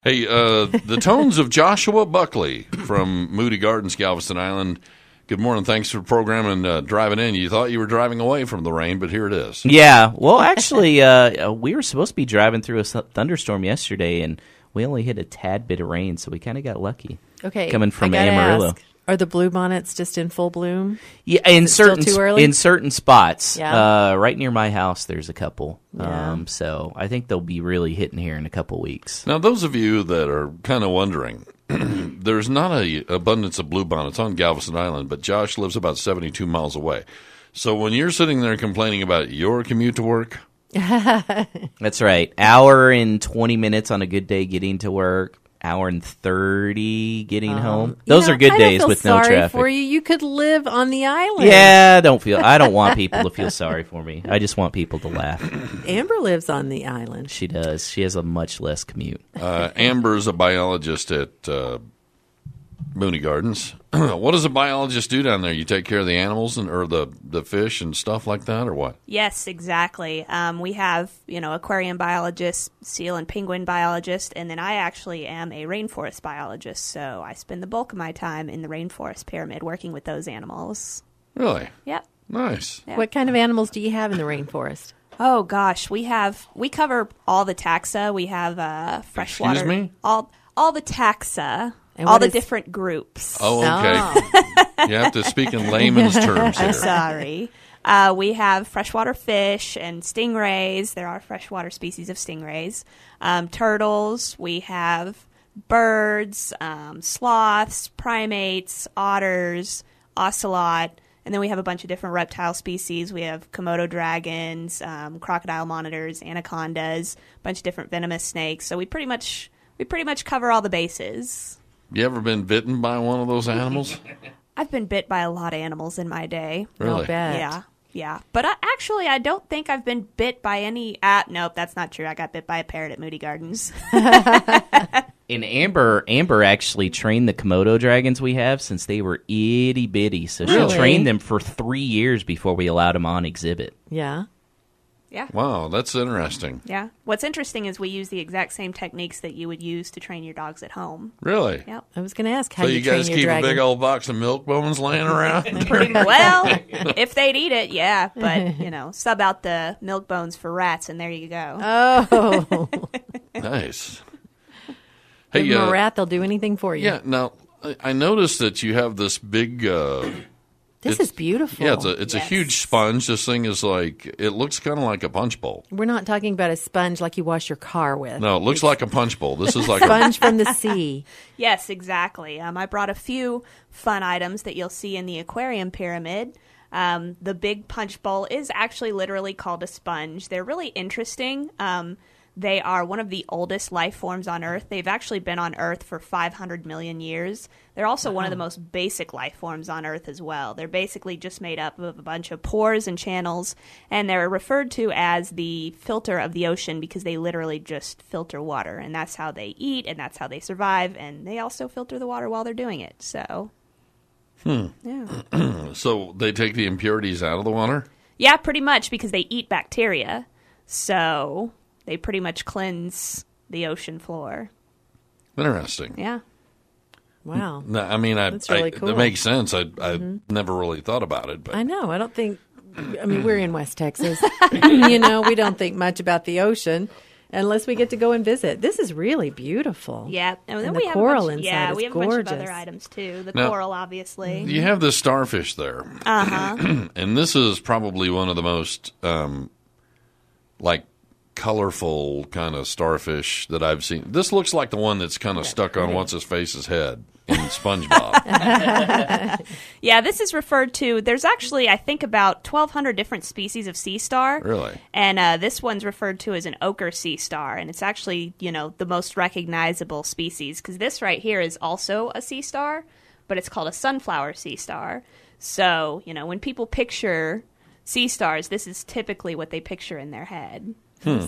Hey, the tones of Joshua Buckley from Moody Gardens, Galveston Island. Good morning. Thanks for programming driving in. You thought you were driving away from the rain, but here it is. Yeah. Well, actually, we were supposed to be driving through a thunderstorm yesterday, and we only hit a tad bit of rain, so we kind of got lucky. Okay. Coming from Amarillo. Are the bluebonnets just in full bloom? Yeah, in certain still too early? In certain spots. Yeah. Right near my house, there's a couple. Yeah. So I think they'll be really hitting here in a couple weeks. Now, those of you that are kind of wondering, there's not an abundance of bluebonnets on Galveston Island, but Josh lives about 72 miles away. So when you're sitting there complaining about your commute to work, That's right. Hour and 20 minutes on a good day getting to work. Hour and 30 getting home. Those are good days with no traffic. I feel sorry for you. You could live on the island. Yeah, I don't want people to feel sorry for me. I just want people to laugh. Amber lives on the island. She does. She has a much less commute. Amber's a biologist at Moody Gardens. What does a biologist do down there? You take care of the animals or the fish and stuff like that, or what? Yes, exactly. We have, aquarium biologists, seal and penguin biologists, and then I actually am a rainforest biologist, so I spend the bulk of my time in the rainforest pyramid working with those animals. Really? Yep. Nice. Yeah. What kind of animals do you have in the rainforest? Oh, gosh. We cover all the taxa. We have freshwater. Excuse me? All the taxa. And all the different groups. Oh, okay. You have to speak in layman's terms here. I'm sorry. We have freshwater fish and stingrays. There are freshwater species of stingrays. Turtles. We have birds, sloths, primates, otters, ocelot. And then we have a bunch of different reptile species. We have Komodo dragons, crocodile monitors, anacondas, a bunch of different venomous snakes. So we pretty much cover all the bases. You ever been bitten by one of those animals? I've been bit by a lot of animals in my day. Really? I'll bet. Yeah. But I don't think I've been bit by any... nope, that's not true. I got bit by a parrot at Moody Gardens. And Amber actually trained the Komodo dragons we have since they were itty bitty. So Really? she trained them for 3 years before we allowed them on exhibit. Yeah. Yeah. Wow, that's interesting. Yeah. What's interesting is we use the exact same techniques that you would use to train your dogs at home. Really? Yep. I was going to ask how So you you train guys your keep dragon. a big old box of milk bones laying around? Pretty well, if they'd eat it, yeah. But, sub out the milk bones for rats, and there you go. Oh. Nice. Give them a rat, they'll do anything for you. Yeah, now, I noticed that you have this big... This is beautiful. Yeah, it's a huge sponge. This thing is it looks kind of like a punch bowl. We're not talking about a sponge like you wash your car with. No, it looks like a punch bowl. This is like Sponge from the sea. Yes, exactly. I brought a few fun items that you'll see in the aquarium pyramid. The big punch bowl is actually literally called a sponge. They're really interesting. They are one of the oldest life forms on Earth. They've actually been on Earth for 500 million years. They're also one of the most basic life forms on Earth as well. They're basically just made up of a bunch of pores and channels, and they're referred to as the filter of the ocean because they literally just filter water, and that's how they eat, and that's how they survive, and they also filter the water while they're doing it. So, yeah. So they take the impurities out of the water? Yeah, pretty much, because they eat bacteria. So they pretty much cleanse the ocean floor. Interesting. Yeah. Wow. No, I mean, That's really cool. That makes sense. I never really thought about it. But I know. I don't think... we're in West Texas. We don't think much about the ocean unless we get to go and visit. This is really beautiful. Yeah. And then And we the have coral a bunch, inside is we have a bunch of gorgeous. other items, too. The Now- coral, obviously. you have this starfish there. Uh-huh. And this is probably one of the most, colorful kind of starfish that I've seen. This looks like the one that's kind of stuck on what's-his-face's head in SpongeBob. Yeah, this is referred to... There's actually, I think, about 1,200 different species of sea star. Really? And this one's referred to as an ochre sea star. And it's actually, the most recognizable species. Because this right here is also a sea star, but it's called a sunflower sea star. So, when people picture sea stars, this is typically what they picture in their head.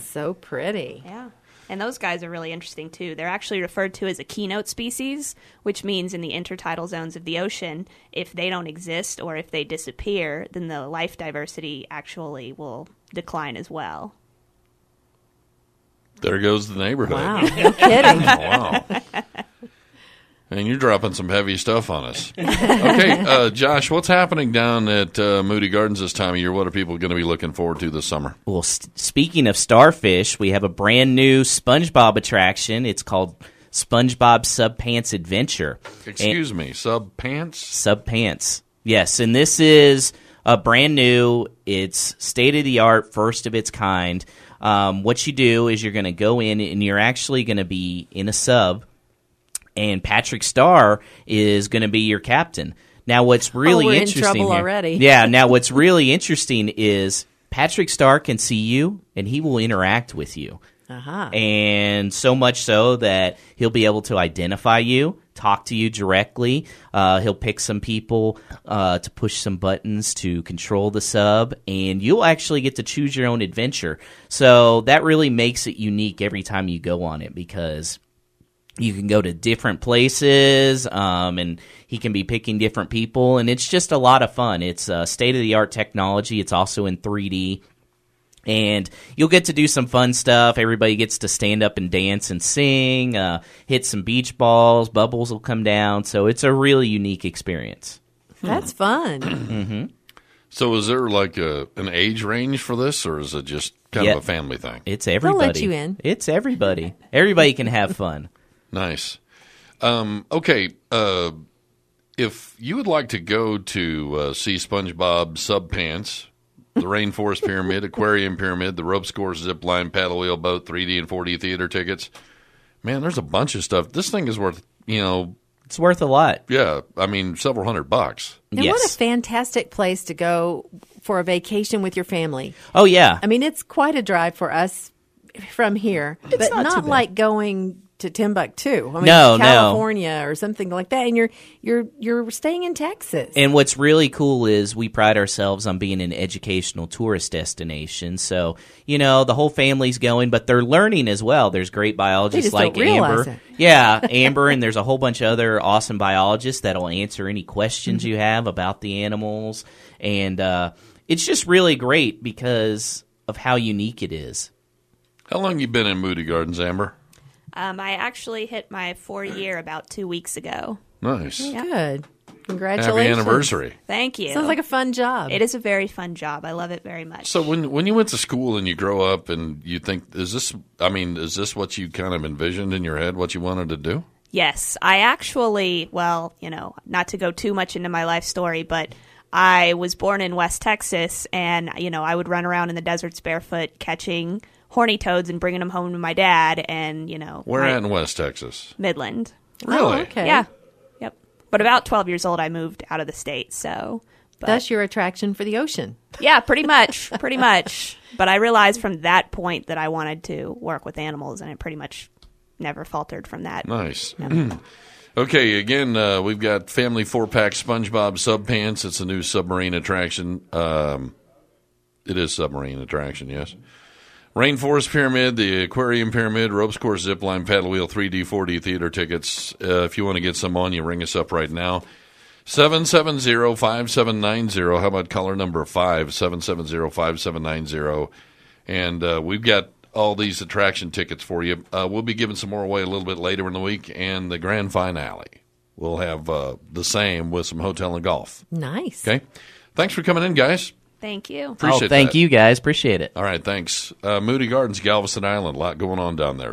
So pretty. Yeah. And those guys are really interesting, too. They're actually referred to as a keynote species, which means in the intertidal zones of the ocean, if they don't exist or if they disappear, then the life diversity actually will decline as well. There goes the neighborhood. Wow, no kidding. Wow. And you're dropping some heavy stuff on us. Okay, Josh, what's happening down at Moody Gardens this time of year? What are people going to be looking forward to this summer? Well, speaking of starfish, we have a brand new SpongeBob attraction. It's called SpongeBob SubPants Adventure. Excuse me, SubPants? SubPants. Yes, and this is brand new. It's state-of-the-art, first of its kind. What you do is you're going to go in, and you're actually going to be in a sub, and Patrick Star is going to be your captain. Now, what's really we're interesting in trouble here, already. Yeah, now what's really interesting is Patrick Star can see you, and he will interact with you. Uh-huh. And so much so that he'll be able to identify you, talk to you directly. He'll pick some people to push some buttons to control the sub, and you'll actually get to choose your own adventure. So that really makes it unique every time you go on it, because you can go to different places, and he can be picking different people, and it's just a lot of fun. It's state-of-the-art technology. It's also in 3D. And you'll get to do some fun stuff. Everybody gets to stand up and dance and sing, hit some beach balls, bubbles will come down. So it's a really unique experience. That's fun. So is there like an age range for this, or is it just kind of a family thing? It's everybody. They'll let you in. It's everybody. Everybody can have fun. Nice. Okay, if you would like to go to see SpongeBob SubPants, the Rainforest Pyramid, Aquarium Pyramid, the Ropes Course, Zip Line, Paddle Wheel, Boat, 3D and 4D theater tickets. Man, there's a bunch of stuff. This thing is worth, It's worth a lot. yeah, I mean, several $100. And Yes. what a fantastic place to go for a vacation with your family. Oh, yeah. I mean, it's quite a drive for us from here, but not too not bad. like going to Timbuktu. I mean, No, no. California or something like that, and you're staying in Texas. And what's really cool is we pride ourselves on being an educational tourist destination. So, the whole family's going, but they're learning as well. There's great biologists just like don't realize Amber. it. Yeah, Amber, and there's a whole bunch of other awesome biologists that'll answer any questions Mm-hmm. you have about the animals. And it's just really great because of how unique it is. How long you been in Moody Gardens, Amber? I actually hit my 4th year about 2 weeks ago. Nice. Good. Congratulations. Happy anniversary. Thank you. Sounds like a fun job. It is a very fun job. I love it very much. So when you went to school and you grow up and you think, is this what you kind of envisioned in your head, what you wanted to do? Yes, I actually, not to go too much into my life story, but I was born in West Texas, and, I would run around in the deserts barefoot catching horny toads and bringing them home to my dad, and, Where at in West Texas? Midland. Really? Oh, okay. Yeah. Yep. But about 12 years old, I moved out of the state, so. But, That's your attraction for the ocean. yeah, pretty much. Pretty much. But I realized from that point that I wanted to work with animals, and it pretty much never faltered from that. Nice. Okay, again, we've got Family 4-Pack SpongeBob SubPants. It's a new submarine attraction. It is submarine attraction, yes. Rainforest Pyramid, the Aquarium Pyramid, Ropes Course, Zipline, Paddle Wheel, 3D, 4D theater tickets. If you want to get some on you, ring us up right now. 770-5790. How about caller number 5, 770-5790. And we've got all these attraction tickets for you. We'll be giving some more away a little bit later in the week. And the grand finale, we'll have the same with some hotel and golf. Nice. Okay? Thanks for coming in, guys. Thank you. Appreciate thank that. you guys. Appreciate it. All right, thanks. Moody Gardens, Galveston Island. A lot going on down there.